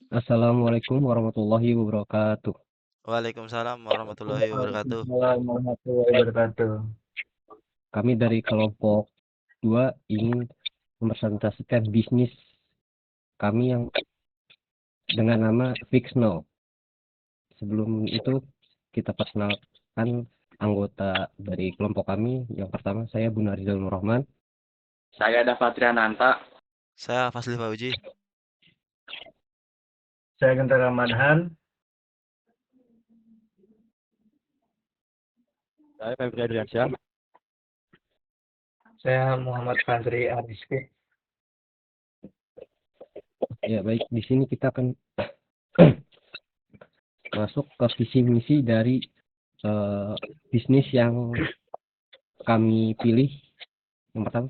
Assalamualaikum warahmatullahi wabarakatuh. Waalaikumsalam warahmatullahi wabarakatuh. Waalaikumsalam warahmatullahi wabarakatuh. Kami dari kelompok 2 ingin mempresentasikan bisnis kami yang dengan nama Fixno. Sebelum itu kita perkenalkan anggota dari kelompok kami. Yang pertama saya Bunarizal Nur Rahman. Saya Dava Triananta. Saya Fasli Fauji. Saya Gendra Madhan. Saya Febri Adriansyah. Saya Muhammad Fadri Ariski. Ya baik, di sini kita akan masuk ke visi misi dari bisnis yang kami pilih. Yang pertama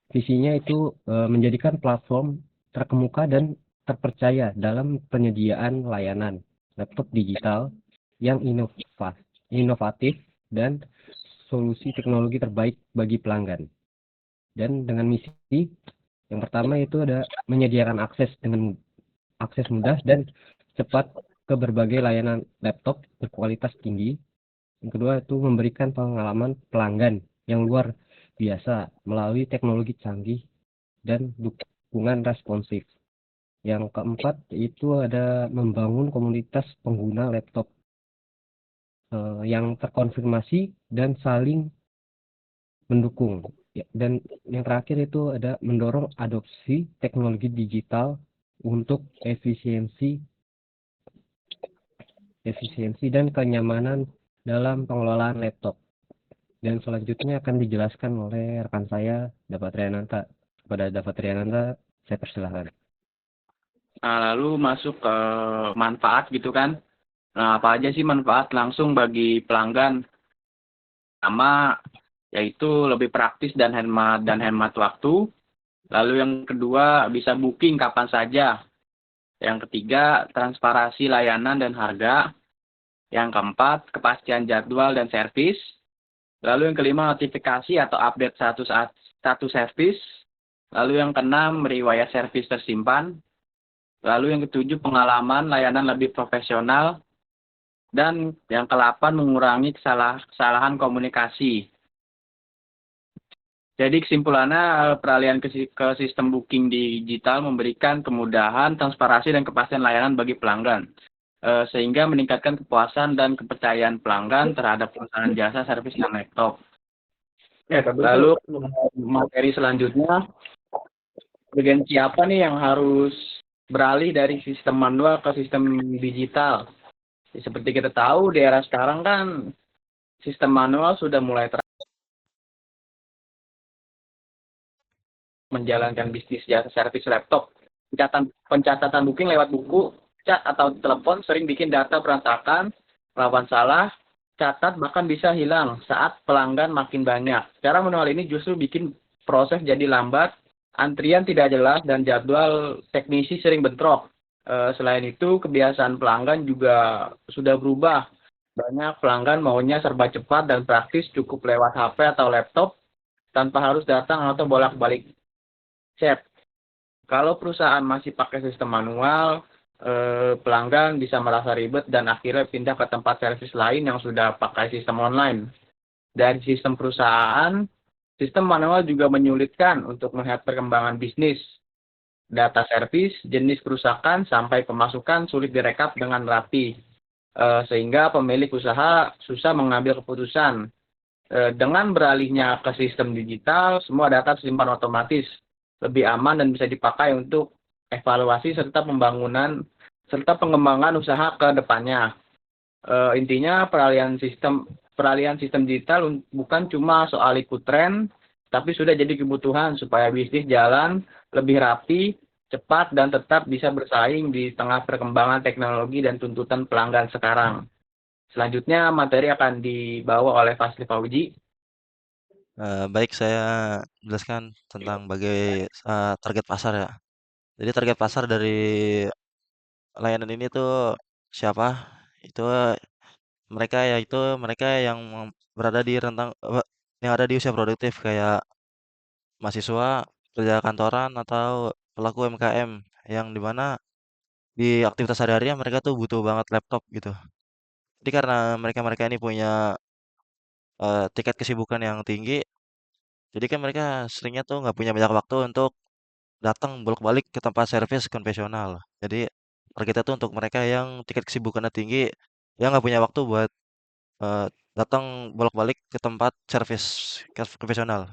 visinya itu menjadikan platform terkemuka dan terpercaya dalam penyediaan layanan laptop digital yang inovatif dan solusi teknologi terbaik bagi pelanggan. Dan dengan misi yang pertama itu ada menyediakan akses mudah dan cepat ke berbagai layanan laptop berkualitas tinggi. Yang kedua itu memberikan pengalaman pelanggan yang luar biasa melalui teknologi canggih dan dukungan responsif. Yang keempat itu ada membangun komunitas pengguna laptop yang terkonfirmasi dan saling mendukung. Dan yang terakhir itu ada mendorong adopsi teknologi digital untuk efisiensi dan kenyamanan dalam pengelolaan laptop. Dan selanjutnya akan dijelaskan oleh rekan saya, Dapat Triananta. Kepada Dapat Triananta, saya persilahkan. Nah, lalu masuk ke manfaat gitu kan. Nah, apa aja sih manfaat langsung bagi pelanggan? Pertama, yaitu lebih praktis dan hemat waktu. Lalu yang kedua, bisa booking kapan saja. Yang ketiga, transparansi layanan dan harga. Yang keempat, kepastian jadwal dan servis. Lalu yang kelima, notifikasi atau update status servis. Lalu yang keenam, riwayat servis tersimpan. Lalu yang ketujuh, pengalaman layanan lebih profesional. Dan yang ke-8, mengurangi kesalahan komunikasi. Jadi kesimpulannya, peralihan ke sistem booking digital memberikan kemudahan, transparansi, dan kepastian layanan bagi pelanggan. Sehingga meningkatkan kepuasan dan kepercayaan pelanggan terhadap perusahaan jasa servis dan laptop. Lalu materi selanjutnya, urgensi apa nih yang harus beralih dari sistem manual ke sistem digital? Seperti kita tahu di era sekarang kan sistem manual sudah mulai menjalankan bisnis jasa servis laptop. Pencatatan booking lewat buku, chat atau telepon sering bikin data berantakan, rawan salah, catat bahkan bisa hilang saat pelanggan makin banyak. Cara manual ini justru bikin proses jadi lambat, antrian tidak jelas, dan jadwal teknisi sering bentrok. Selain itu, kebiasaan pelanggan juga sudah berubah. Banyak pelanggan maunya serba cepat dan praktis, cukup lewat HP atau laptop, tanpa harus datang atau bolak-balik chat. Kalau perusahaan masih pakai sistem manual, pelanggan bisa merasa ribet dan akhirnya pindah ke tempat servis lain yang sudah pakai sistem online. Dari sistem perusahaan, sistem manual juga menyulitkan untuk melihat perkembangan bisnis. Data servis, jenis kerusakan, sampai pemasukan sulit direkap dengan rapi. Sehingga pemilik usaha susah mengambil keputusan. Dengan beralihnya ke sistem digital, semua data tersimpan otomatis, lebih aman dan bisa dipakai untuk evaluasi serta pengembangan usaha ke depannya. Intinya peralihan sistem digital bukan cuma soal ikut tren, tapi sudah jadi kebutuhan supaya bisnis jalan lebih rapi, cepat, dan tetap bisa bersaing di tengah perkembangan teknologi dan tuntutan pelanggan sekarang. Selanjutnya materi akan dibawa oleh Fasli Fauji. Baik, saya jelaskan tentang target pasar ya. Jadi target pasar dari layanan ini tuh siapa? Itu mereka yang berada di yang ada di usia produktif kayak mahasiswa, kerja kantoran atau pelaku UMKM yang dimana di aktivitas sehari-harinya mereka tuh butuh banget laptop gitu. Jadi karena mereka-mereka ini punya tingkat kesibukan yang tinggi, jadi kan mereka seringnya tuh nggak punya banyak waktu untuk datang bolak-balik ke tempat servis konvensional. Jadi target kita tuh untuk mereka yang tingkat kesibukannya tinggi, yang nggak punya waktu buat eh, datang bolak-balik ke tempat servis konvensional.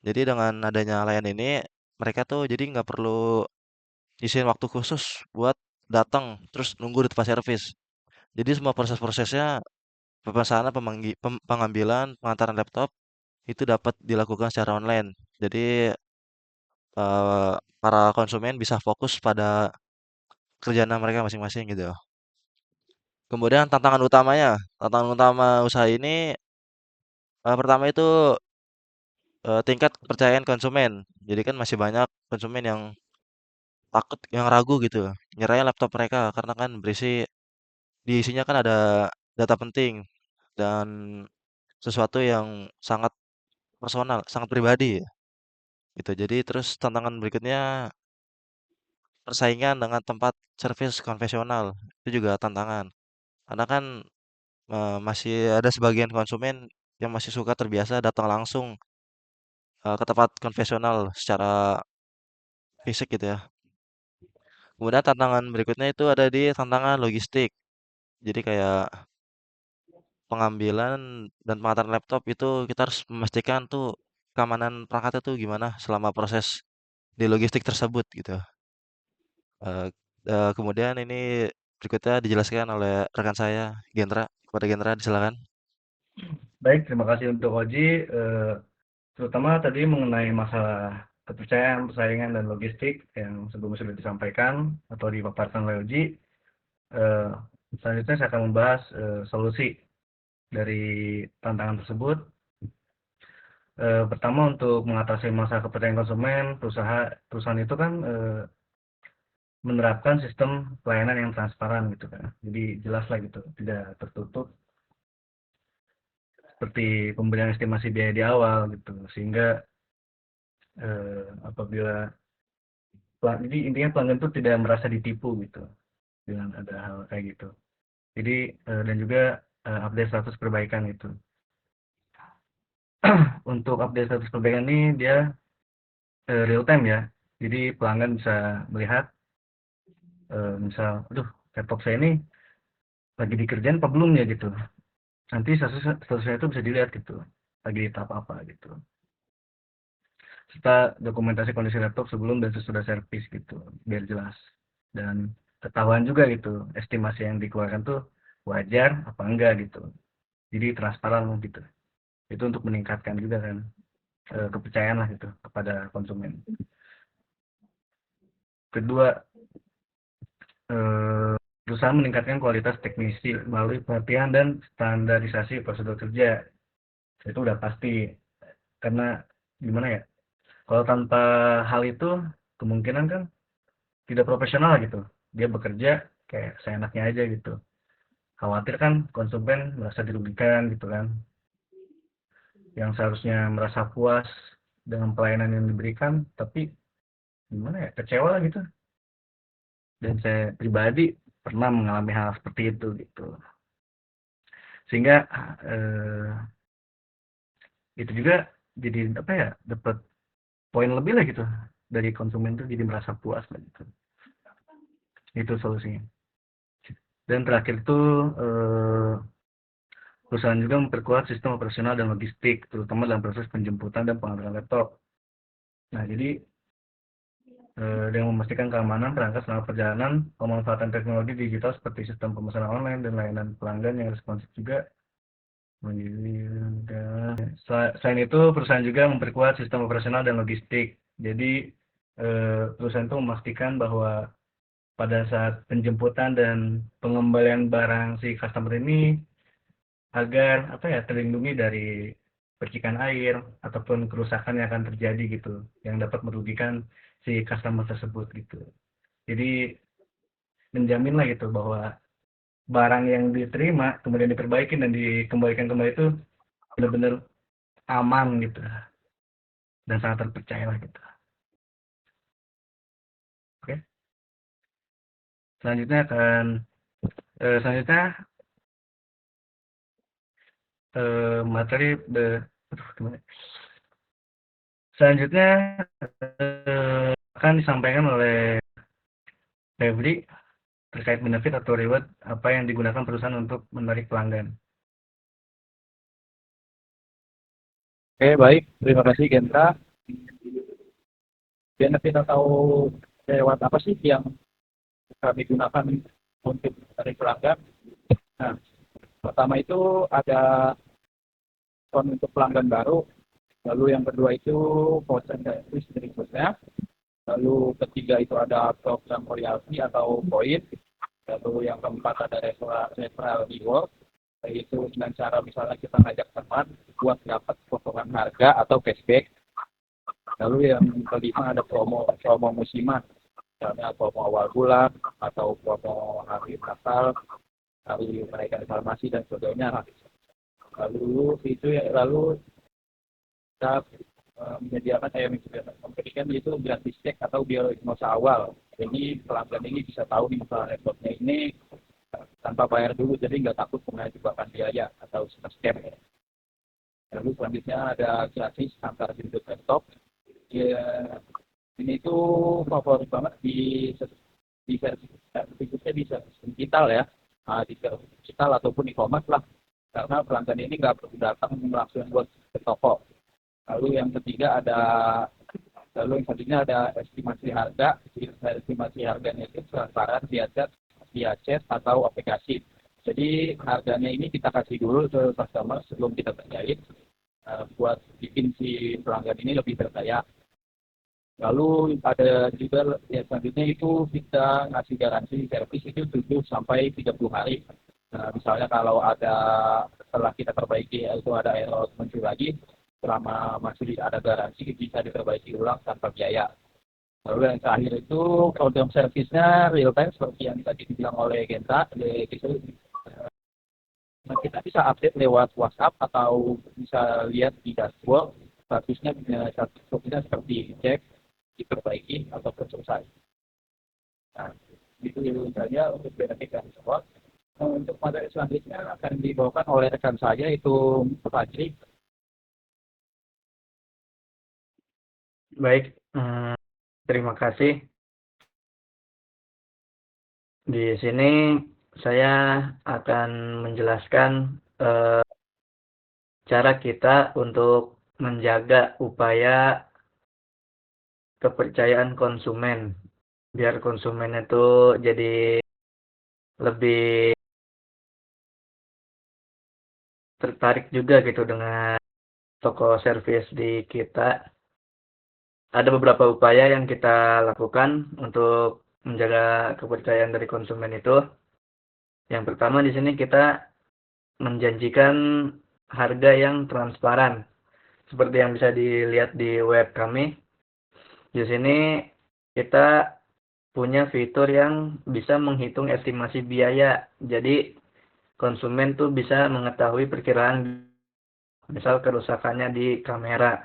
Jadi dengan adanya layanan ini, mereka tuh jadi nggak perlu isiin waktu khusus buat datang terus nunggu di tempat servis. Jadi semua proses-prosesnya pemesanan, pengambilan, pengantaran laptop itu dapat dilakukan secara online. Jadi para konsumen bisa fokus pada kerjaan mereka masing-masing gitu. Kemudian tantangan utama usaha ini pertama itu tingkat kepercayaan konsumen. Jadi kan masih banyak konsumen yang takut, yang ragu gitu, nyerahin laptop mereka karena kan diisinya kan ada data penting dan sesuatu yang sangat personal, sangat pribadi ya, gitu. Jadi terus tantangan berikutnya persaingan dengan tempat servis konvensional, itu juga tantangan. Karena kan masih ada sebagian konsumen yang masih suka terbiasa datang langsung ke tempat konvensional secara fisik gitu ya. Kemudian tantangan berikutnya itu ada di tantangan logistik. Jadi kayak pengambilan dan pengantaran laptop itu kita harus memastikan tuh keamanan perangkatnya tuh gimana selama proses di logistik tersebut gitu. Eh, kemudian ini berikutnya dijelaskan oleh rekan saya, Gendra. Kepada Gendra, silakan. Baik, terima kasih untuk Oji. Terutama tadi mengenai masalah kepercayaan, persaingan, dan logistik yang sebelumnya sudah disampaikan atau dipaparkan oleh Oji. Eh, Selanjutnya saya akan membahas solusi dari tantangan tersebut. Pertama, untuk mengatasi masalah kepercayaan konsumen, perusahaan itu kan menerapkan sistem pelayanan yang transparan gitu kan. Jadi jelas lah gitu, tidak tertutup seperti pemberian estimasi biaya di awal gitu, sehingga apabila jadi intinya pelanggan itu tidak merasa ditipu gitu dengan ada hal kayak gitu. Jadi dan juga update status perbaikan itu. Untuk update status perbaikan ini dia real time ya. Jadi pelanggan bisa melihat misal, aduh laptop saya ini lagi dikerjain apa belum ya gitu. Nanti statusnya itu bisa dilihat gitu, lagi di tahap apa gitu. Serta dokumentasi kondisi laptop sebelum dan sesudah servis gitu, biar jelas. Dan ketahuan juga gitu, estimasi yang dikeluarkan tuh wajar apa enggak gitu. Jadi transparan lah gitu. Itu untuk meningkatkan juga kan kepercayaan lah gitu kepada konsumen. Kedua, berusaha meningkatkan kualitas teknisi melalui pelatihan dan standarisasi prosedur kerja. Itu udah pasti, karena gimana ya, kalau tanpa hal itu kemungkinan kan tidak profesional gitu. Dia bekerja kayak seenaknya aja gitu. Khawatir kan konsumen merasa dirugikan gitu kan. Yang seharusnya merasa puas dengan pelayanan yang diberikan, tapi gimana ya, kecewa gitu. Dan saya pribadi pernah mengalami hal seperti itu gitu. Sehingga itu juga jadi apa ya, dapat poin lebih lah gitu dari konsumen tuh, jadi merasa puas lah gitu. Itu solusinya. Dan terakhir itu perusahaan juga memperkuat sistem operasional dan logistik, terutama dalam proses penjemputan dan pengambilan laptop. Nah, jadi dengan memastikan keamanan perangkat selama perjalanan, pemanfaatan teknologi digital seperti sistem pemesanan online dan layanan pelanggan yang responsif juga. Selain itu, perusahaan juga memperkuat sistem operasional dan logistik. Jadi, perusahaan itu memastikan bahwa pada saat penjemputan dan pengembalian barang si customer ini agar apa ya, terlindungi dari percikan air ataupun kerusakan yang akan terjadi gitu, yang dapat merugikan si customer tersebut gitu. Jadi menjamin lah gitu bahwa barang yang diterima kemudian diperbaiki dan dikembalikan kembali itu benar-benar aman gitu dan sangat terpercaya lah gitu. Oke. selanjutnya akan selanjutnya materi gimana? Selanjutnya akan disampaikan oleh Febri terkait benefit atau reward apa yang digunakan perusahaan untuk menarik pelanggan. Oke, baik. Terima kasih, Genta. Benefit atau lewat apa sih yang kami gunakan untuk menarik pelanggan? Nah, pertama itu ada diskon untuk pelanggan baru. Lalu yang kedua itu voucher gratis berikutnya. Lalu ketiga itu ada program royalty atau poin. Lalu yang keempat ada referral reward. Yaitu dengan cara misalnya kita ngajak teman buat dapat potongan harga atau cashback. Lalu yang kelima ada promo musiman, misalnya promo awal bulan atau promo hari Natal, hari menaikkan farmasi dan sebagainya. Lalu kita menyediakan memberikan itu gratis cek atau diagnosa awal. Jadi pelanggan ini bisa tahu nih misalnya laptopnya ini tanpa bayar dulu, jadi nggak takut kena jebakan biaya atau scam. Lalu selanjutnya ada gratis antar unit laptop. Ya, ini tuh favorit banget di versi berikutnya di servis digital ya, di servis digital ataupun e-commerce lah, karena pelanggan ini nggak perlu datang langsung buat ke toko. Lalu yang selanjutnya ada estimasi harga. Estimasi harganya itu transparan via chat atau aplikasi. Jadi harganya ini kita kasih dulu ke customer sebelum kita kerjain, buat bikin si pelanggan ini lebih percaya. Lalu ada juga yang selanjutnya itu kita ngasih garansi servis itu 7 sampai 30 hari. Nah, misalnya kalau setelah kita perbaiki itu ada error muncul lagi, selama masih ada garansi bisa diperbaiki ulang tanpa biaya. Lalu yang terakhir itu program servisnya real time seperti yang tadi dibilang oleh Genta. Kita bisa update lewat WhatsApp atau bisa lihat di dashboard statusnya seperti cek, diperbaiki ataupun selesai. Nah, itu saja untuk benefit dan support. Untuk materi selanjutnya akan dibawakan oleh rekan saya itu Fajri. Baik, terima kasih. Di sini saya akan menjelaskan cara kita untuk menjaga upaya kepercayaan konsumen, biar konsumen itu jadi lebih tertarik juga gitu dengan toko servis di kita. Ada beberapa upaya yang kita lakukan untuk menjaga kepercayaan dari konsumen itu. Yang pertama di sini kita menjanjikan harga yang transparan. Seperti yang bisa dilihat di web kami. Di sini kita punya fitur yang bisa menghitung estimasi biaya. Jadi konsumen tuh bisa mengetahui perkiraan misal kerusakannya di kamera.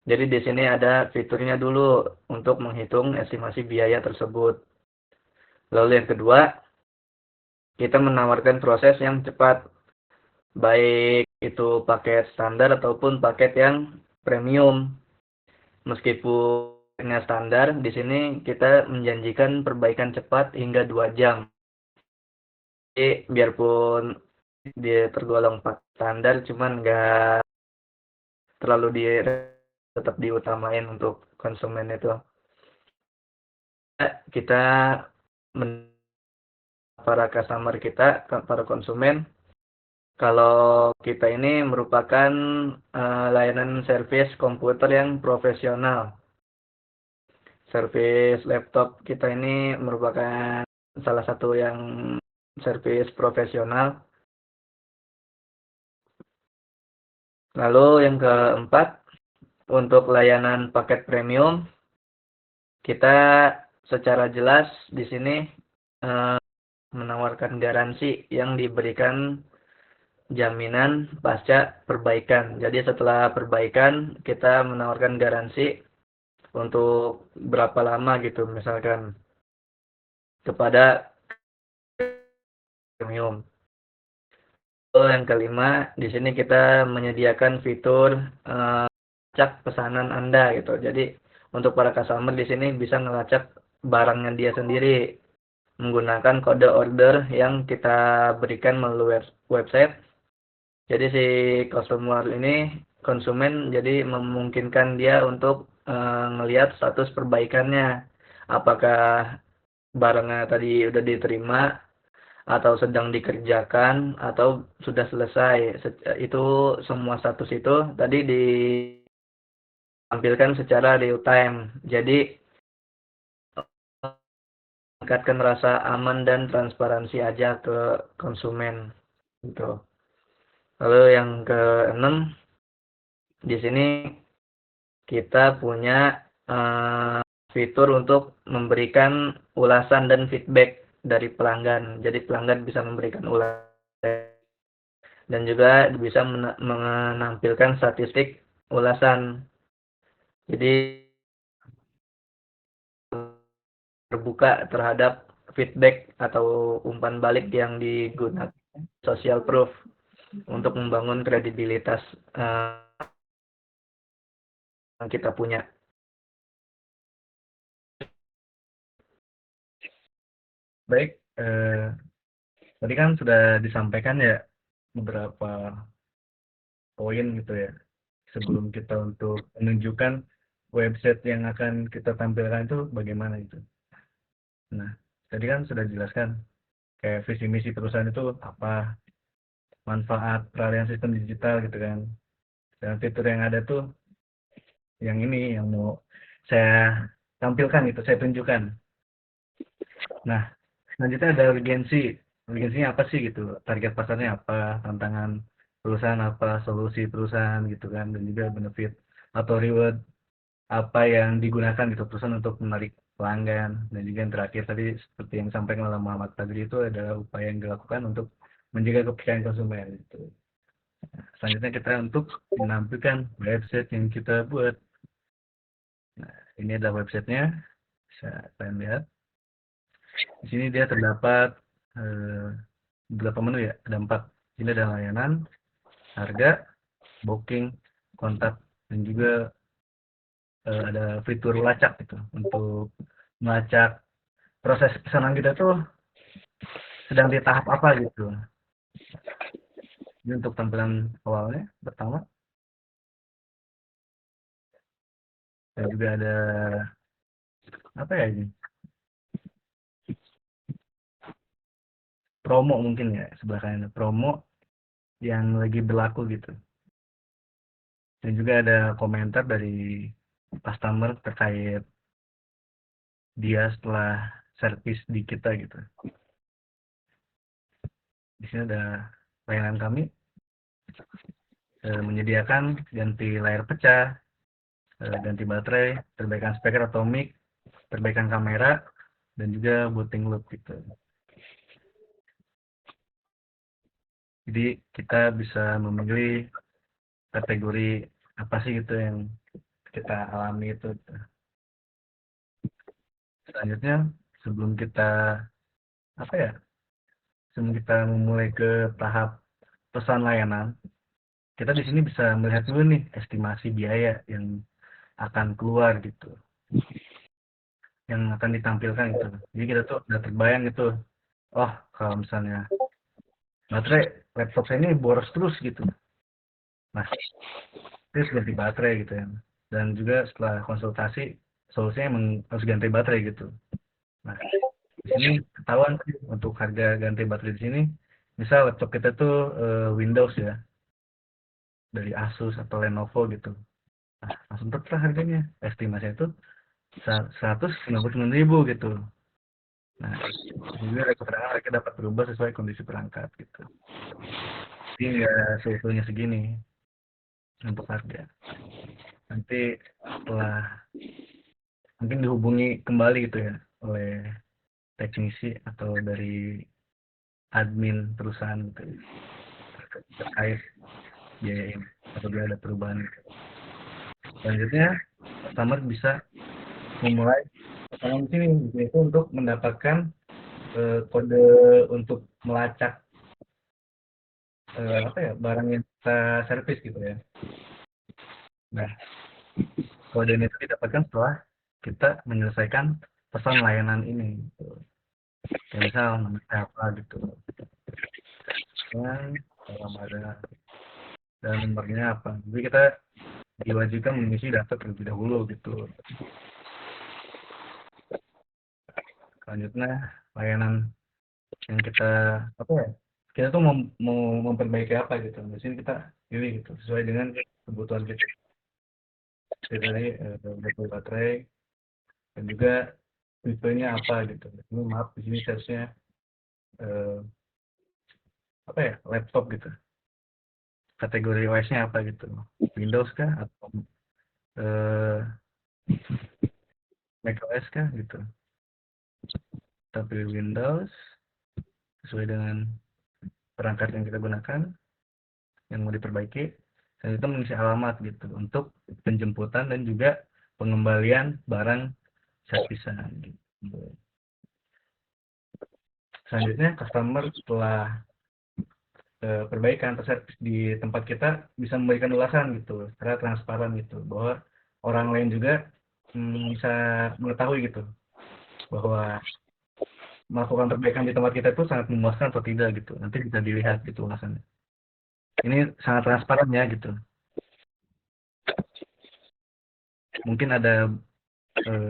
Jadi di sini ada fiturnya dulu untuk menghitung estimasi biaya tersebut. Lalu yang kedua, kita menawarkan proses yang cepat, baik itu paket standar ataupun paket yang premium. Meskipun standar, di sini kita menjanjikan perbaikan cepat hingga 2 jam. Jadi biarpun dia tergolong standar, cuman nggak terlalu tetap diutamain untuk konsumen itu. Kita para customer kita, para konsumen, kalau kita ini merupakan layanan servis komputer yang profesional. Servis laptop kita ini merupakan salah satu yang servis profesional. Lalu yang keempat, untuk layanan paket premium, kita secara jelas di sini menawarkan garansi yang diberikan jaminan pasca perbaikan. Jadi setelah perbaikan kita menawarkan garansi untuk berapa lama gitu, misalkan kepada premium. Yang kelima, di sini kita menyediakan fitur ngelacak pesanan Anda gitu. Jadi untuk para customer di sini bisa ngelacak barangnya dia sendiri menggunakan kode order yang kita berikan melalui website. Jadi si konsumen jadi memungkinkan dia untuk ngelihat status perbaikannya. Apakah barangnya tadi udah diterima atau sedang dikerjakan atau sudah selesai. Itu semua status itu tadi ditampilkan secara real time. Jadi meningkatkan rasa aman dan transparansi aja ke konsumen gitu. Lalu yang keenam, di sini kita punya fitur untuk memberikan ulasan dan feedback dari pelanggan. Jadi pelanggan bisa memberikan ulasan dan juga bisa menampilkan statistik ulasan. Jadi terbuka terhadap feedback atau umpan balik yang digunakan social proof untuk membangun kredibilitas yang kita punya. Baik, tadi kan sudah disampaikan ya beberapa poin gitu ya sebelum kita untuk menunjukkan website yang akan kita tampilkan itu bagaimana itu. Nah, tadi kan sudah dijelaskan kayak visi misi perusahaan itu apa, manfaat peralihan sistem digital gitu kan. Dan fitur yang ada tuh yang ini yang mau saya tampilkan gitu, saya tunjukkan. Nah, selanjutnya ada urgensi. Urgensinya apa sih gitu? Target pasarnya apa? Tantangan perusahaan apa? Solusi perusahaan gitu kan? Dan juga benefit atau reward apa yang digunakan gitu perusahaan untuk menarik pelanggan. Dan juga yang terakhir tadi seperti yang disampaikan oleh Muhammad Fadri itu adalah upaya yang dilakukan untuk menjaga kepercayaan konsumen gitu. Selanjutnya kita untuk menampilkan website yang kita buat. Nah, ini adalah websitenya. Bisa kalian lihat. Di sini dia terdapat beberapa menu ya, ada 4. Ini ada layanan, harga, booking, kontak, dan juga ada fitur lacak gitu untuk melacak proses pesanan kita tuh sedang di tahap apa gitu. Ini untuk tampilan awalnya pertama. Dan juga ada apa ya ini? Promo mungkin ya, sebelah kanan promo yang lagi berlaku gitu. Dan juga ada komentar dari customer terkait dia setelah servis di kita gitu. Di sini ada layanan kami menyediakan ganti layar pecah, ganti baterai, perbaikan speaker atau mic, perbaikan kamera, dan juga booting loop gitu. Jadi kita bisa memilih kategori apa sih gitu yang kita alami itu. Selanjutnya sebelum kita memulai ke tahap pesan layanan, kita di sini bisa melihat dulu nih estimasi biaya yang akan keluar gitu, yang akan ditampilkan gitu. Jadi kita tuh udah terbayang gitu, oh kalau misalnya baterai laptop saya ini boros terus gitu, nah terus ganti baterai gitu ya. Dan juga setelah konsultasi solusinya emang harus ganti baterai gitu. Nah di sini ketahuan sih untuk harga ganti baterai di sini, misal laptop kita tuh Windows ya, dari Asus atau Lenovo gitu. Nah, langsung tertera harganya. Estimasinya itu 199.000 gitu. Nah, juga keterangan harga dapat berubah sesuai kondisi perangkat gitu. Jadi nggak seutuhnya segini untuk harga. Nanti setelah mungkin dihubungi kembali gitu ya oleh teknisi atau dari admin perusahaan gitu terkait biaya ini apabila ada perubahan. Selanjutnya customer bisa memulai pesanan di sini yaitu untuk mendapatkan kode untuk melacak barang yang kita servis gitu ya. Nah, kode ini itu didapatkan setelah kita menyelesaikan pesan layanan ini. Gitu. Kayak misal namanya apa gitu. Dan alamat dan nomornya apa. Jadi kita diwajibkan mengisi data terlebih dahulu gitu. Selanjutnya layanan yang kita kita tuh mau memperbaiki apa gitu. Di sini kita pilih gitu sesuai dengan kebutuhan kita. Dari baterai dan juga tipenya apa gitu. Ini maaf di sini seharusnya laptop gitu. Kategori OS-nya apa gitu. Windows kah atau Mac OS kah gitu. Tapi Windows sesuai dengan perangkat yang kita gunakan yang mau diperbaiki, dan itu mengisi alamat gitu untuk penjemputan dan juga pengembalian barang servisan gitu. Selanjutnya customer setelah perbaikan atau servis di tempat kita bisa memberikan ulasan gitu secara transparan gitu bahwa orang lain juga bisa mengetahui gitu bahwa melakukan perbaikan di tempat kita itu sangat memuaskan atau tidak gitu, nanti bisa dilihat gitu ulasannya. Ini sangat transparan ya gitu. Mungkin ada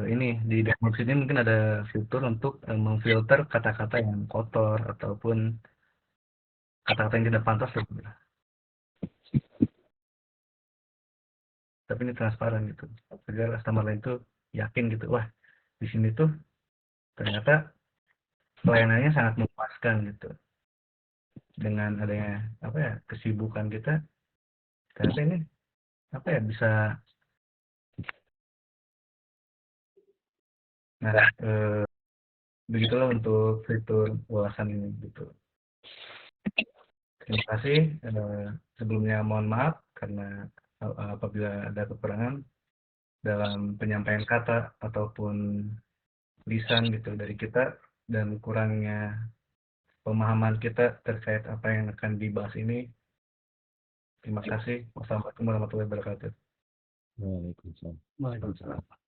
ini di dashboard ini mungkin ada fitur untuk memfilter kata-kata yang kotor ataupun kata-kata yang tidak pantas gitu. Tapi ini transparan gitu agar customer lain tuh yakin gitu, wah di sini tuh ternyata pelayanannya sangat memuaskan gitu. Dengan adanya kesibukan kita ternyata ini bisa begitulah untuk fitur ulasan ini gitu. Terima kasih. Sebelumnya mohon maaf karena apabila ada kekurangan dalam penyampaian kata ataupun lisan gitu dari kita dan kurangnya pemahaman kita terkait apa yang akan dibahas ini. Terima kasih. Wassalamualaikum warahmatullahi wabarakatuh. Waalaikumsalam. Waalaikumsalam.